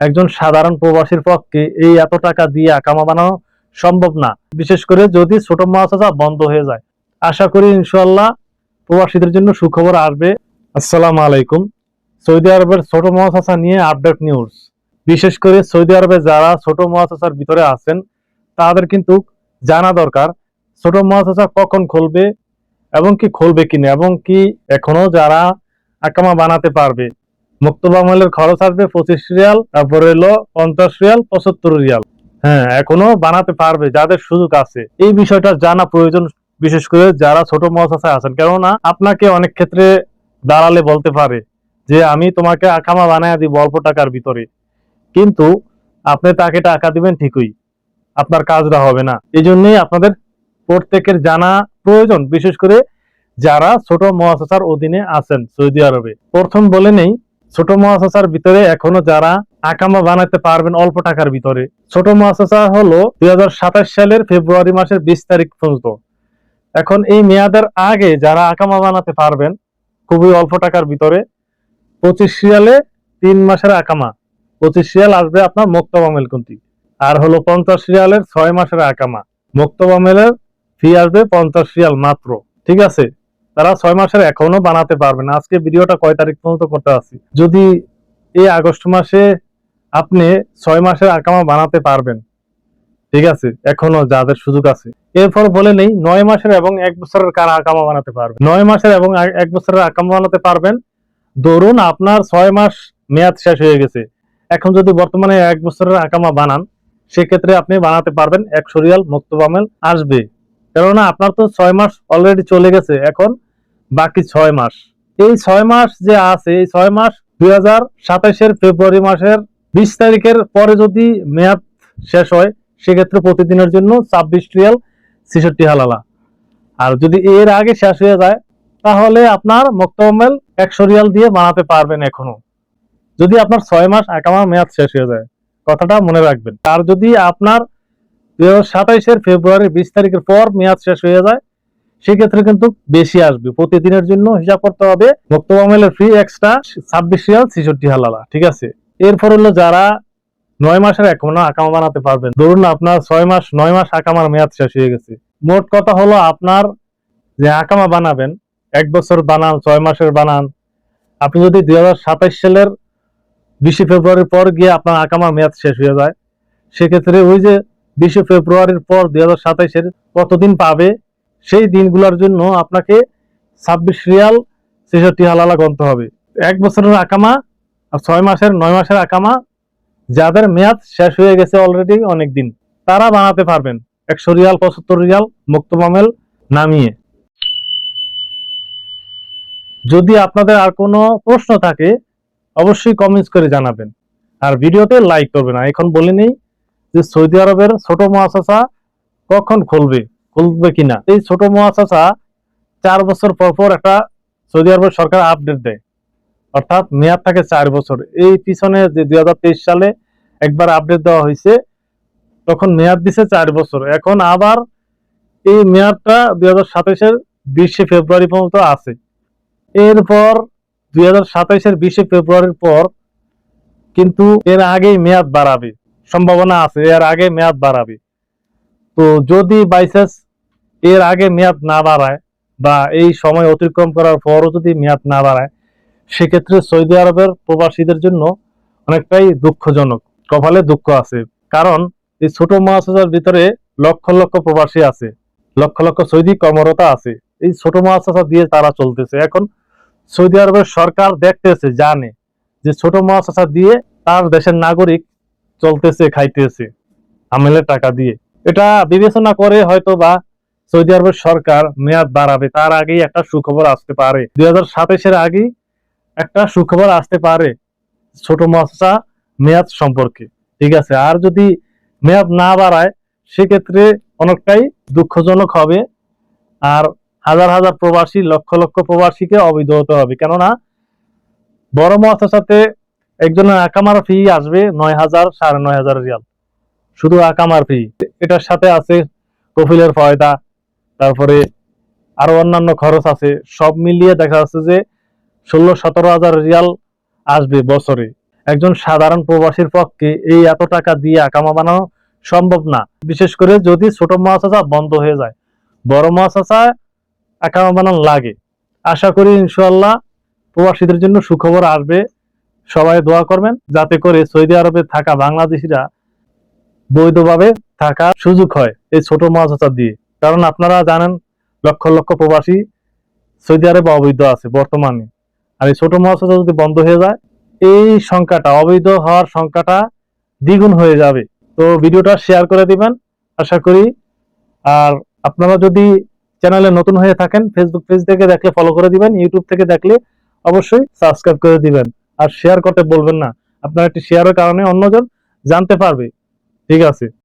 একজন সাধারণ প্রবাসীর পক্ষে এই এত টাকা দিয়ে আকামা বানানো সম্ভব না, বিশেষ করে যদি ছোট মুআসাসা বন্ধ হয়ে যায়। আশা করি ইনশাআল্লাহ প্রবাসীদের জন্য সুখবর আসবে। আসসালামু আলাইকুম। সৌদি আরবের ছোট মুআসাসা নিয়ে আপডেট নিউজ। বিশেষ করে সৌদি আরবে যারা ছোট মুআসাসার ভিতরে আছেন তাদের কিন্তু জানা দরকার ছোট মুআসাসা কখন খুলবে এবং কি খুলবে কিনা, এবং কি এখনো যারা আকামা বানাতে পারবে। মুক্তব আমলের খরচ আসবে 25 রিয়াল, তারপরে হলো 50 রিয়াল, 75 রিয়াল। হ্যাঁ, এখনো বানাতে পারবে যাদের সুযোগ আছে। এই বিষয়টা জানা প্রয়োজন, বিশেষ করে যারা ছোট মুআসাসায় আছেন। কেননা আপনাকে অনেক ক্ষেত্রে দালালে বলতে পারে যে আমি তোমাকে আকামা বানায় দিব অল্প টাকার ভিতরে, কিন্তু আপনি তাকে টাকা দিবেন ঠিকই, আপনার কাজটা হবে না। এই জন্যই আপনাদের প্রত্যেকের জানা প্রয়োজন, বিশেষ করে যারা ছোট মুআসাসার অধীনে আছেন সৌদি আরবে। প্রথম বলে নেই, ছোট মুআসাসার ভিতরে এখনো যারা আকামা বানাতে পারবেন অল্প টাকার ভিতরে, ছোট মুআসাসা হলো 2027 সালের ফেব্রুয়ারি মাসের 20 তারিখ পর্যন্ত। এখন এই মেয়াদের আগে যারা আকামা বানাতে পারবেন খুবই অল্প টাকার ভিতরে, 25 রিয়ালে 3 মাসের আকামা। 25 রিয়াল আসবে আপনার মুক্তব আমেল কুন্তি, আর হলো 50 রিয়ালের 6 মাসের আকামা। মুক্তব আমেলের ফি আসবে 50 রিয়াল মাত্র। ঠিক আছে, তারা 6 মাসের এখনো বানাতে পারবেন। আজকে ভিডিওটা কয় তারিখ পর্যন্ত করতে আসি, যদি এই আগস্ট মাসে আপনি 6 মাসের আকামা বানাতে পারবেন, ঠিক আছে, এখনো যাদের সুযোগ আছে। এরপর বলে নেই 9 মাসের এবং 1 বছরের কারা আকামা বানাতে পারবেন। 9 মাসের এবং 1 বছরের আকামা বানাতে পারবেন। ধরুন আপনার 6 মাস মেয়াদ শেষ হয়ে গেছে, এখন যদি বর্তমানে 1 বছরের আকামা বানান, সেক্ষেত্রে আপনি বানাতে পারবেন 100 রিয়াল মুক্তব আমেল আসবে। কেননা আপনার তো 6 মাস অলরেডি চলে গেছে, এখন বাকি 6 মাস। এই 6 মাস যে আছে, এই 6 মাস 2027 ফেব্রুয়ারি মাসের 20 তারিখের পরে যদি মেয়াদ শেষ হয়, সেক্ষেত্রে প্রতিদিনের জন্য 26 রিয়াল 66 হালালা। আর যদি এর আগে শেষ হয়ে যায়, তাহলে আপনার মুক্তব আমেল 100 রিয়াল দিয়ে বানাতে পারবেন এখনো, যদি আপনার 6 মাস আকামা মেয়াদ শেষ হয়ে যায়। কথাটা মনে রাখবেন। আর যদি আপনার 2027 ফেব্রুয়ারি 20 তারিখের পর মেয়াদ শেষ হয়ে যায়, সেক্ষেত্রে কিন্তু বেশি আসবে। প্রতিদিনের জন্য হিসাব করতে হবে মুক্তব আমেলের ফি এক্সট্রা 26 রিয়াল 66 হালালা। ঠিক আছে, এরপর হলো যারা 9 মাসের এখনো আকামা বানাতে পারবেন। ধরুন আপনার 6 মাস 9 মাস আকামার মেয়াদ শেষ হয়ে গেছে। মোট কথা হলো আপনার যে আকামা বানাবেন, 1 বছর বানান, 6 মাসের বানান, আপনি যদি 2027 সালের 20 ফেব্রুয়ারির পর গিয়ে আপনার আকামার মেয়াদ শেষ হয়ে যায়, সেক্ষেত্রে ওই যে 20 ফেব্রুয়ারির পর 2027 কতদিন পাবে, সেই দিনগুলোর জন্য আপনাকে 26 রিয়াল 66 হালালা গণতে হবে। 1 বছরের আকামা আর 6 মাসের 9 মাসের আকামা যাদের মেয়াদ শেষ হয়ে গেছে অলরেডি অনেক দিন, তারা বানাতে পারবেন 100 রিয়াল 75 রিয়াল মুক্তব আমেল নামিয়ে। যদি আপনাদের আর কোনো প্রশ্ন থাকে অবশ্যই কমেন্টস করে জানাবেন, আর ভিডিওতে লাইক করবেন। এখন বলে নেই যে সৌদি আরবের ছোট মুআসাসা কখন খুলবে কিনা। এই ছোট মুআসাসা 4 বছর পর পর একটা সৌদি আরবের সরকার আপডেট দেয়, অর্থাৎ মেয়াদ থাকে 4 বছর। এই পিছনে যে 2023 সালে একবার আপডেট দেওয়া হয়েছে, তখন মেয়াদ দিছে 4 বছর। এখন আবার এই মেয়াদটা 2027 20 ফেব্রুয়ারি পর্যন্ত আছে। এরপর 2027 20 ফেব্রুয়ারির পর কিন্তু এর আগেই মেয়াদ বাড়াবে, সম্ভাবনা আছে এর আগে মেয়াদ বাড়াবে। তো যদি বাইচান্স এর আগে মেয়াদ না বাড়ায়, বা এই সময় অতিক্রম করার পরও যদি মেয়াদ না বাড়ায়, সেক্ষেত্রে সৌদি আরবের প্রবাসীদের জন্য অনেকটাই দুঃখজনক, কপালে দুঃখ আছে। কারণ এই ছোট মুআসাসার ভিতরে লক্ষ লক্ষ প্রবাসী আছে, লক্ষ লক্ষ সৌদি কর্মরত আছে, এই ছোট মুআসাসা দিয়ে তারা চলতেছে। এখন সৌদি আরবের সরকার দেখতেছে, জানে যে ছোট মুআসাসা দিয়ে তার দেশের নাগরিক চলতেছে, খাইতেছে আমেলের টাকা দিয়ে। এটা বিবেচনা করে হয়তো বা সৌদি আরবের সরকার মেয়াদ বাড়াবে। তার আগেই একটা সুখবর আসতে পারে, 2027 আগেই একটা সুখবর আসতে পারে ছোট মুআসাসা মেয়াদ সম্পর্কে। ঠিক আছে, আর যদি মেয়াদ না বাড়ায়, সেক্ষেত্রে অনেকটাই দুঃখজনক হবে। আর হাজার হাজার প্রবাসী, লক্ষ লক্ষ প্রবাসীকে অবৈধ হতে হবে। কেননা বড় মুআসাসাতে একজনের আকামার ফি আসবে 9,000 9,500 রিয়াল, শুধু আকামার ফি। এটার সাথে আছে কফিলের ফয়দা, তারপরে আরো অন্যান্য খরচ আছে। সব মিলিয়ে দেখা যাচ্ছে যে 16-17 হাজার রিয়াল আসবে বছরে। একজন সাধারণ প্রবাসীর পক্ষে এই এত টাকা দিয়ে আকামা বানানো সম্ভব না, বিশেষ করে যদি ছোট মুআসাসা বন্ধ হয়ে যায়। বড় মুআসাসা আকামা বানানো লাগে। আশা করি ইনশাআল্লাহ প্রবাসীদের জন্য সুখবর আসবে। সবাই দোয়া করবেন যাতে করে সৌদি আরবে থাকা বাংলাদেশিরা বৈধভাবে থাকার সুযোগ হয় এই ছোট মুআসাসা দিয়ে। কারণ আপনারা জানেন লক্ষ লক্ষ প্রবাসী সৌদি আরবে অবৈধ আছে বর্তমানে। আর এই ছোট মুআসাসা যদি বন্ধ হয়ে যায়, এই সংখ্যাটা, অবৈধ হওয়ার সংখ্যাটা দ্বিগুণ হয়ে যাবে। তো ভিডিওটা শেয়ার করে দিবেন আশা করি। আর আপনারা যদি চ্যানেলে নতুন হয়ে থাকেন, ফেসবুক পেজ থেকে দেখলে ফলো করে দিবেন, ইউটিউব থেকে দেখলে অবশ্যই সাবস্ক্রাইব করে দিবেন। আর শেয়ার করতে বলবেন না, আপনার একটি শেয়ারের কারণে অন্যজন জানতে পারবে। ঠিক আছে।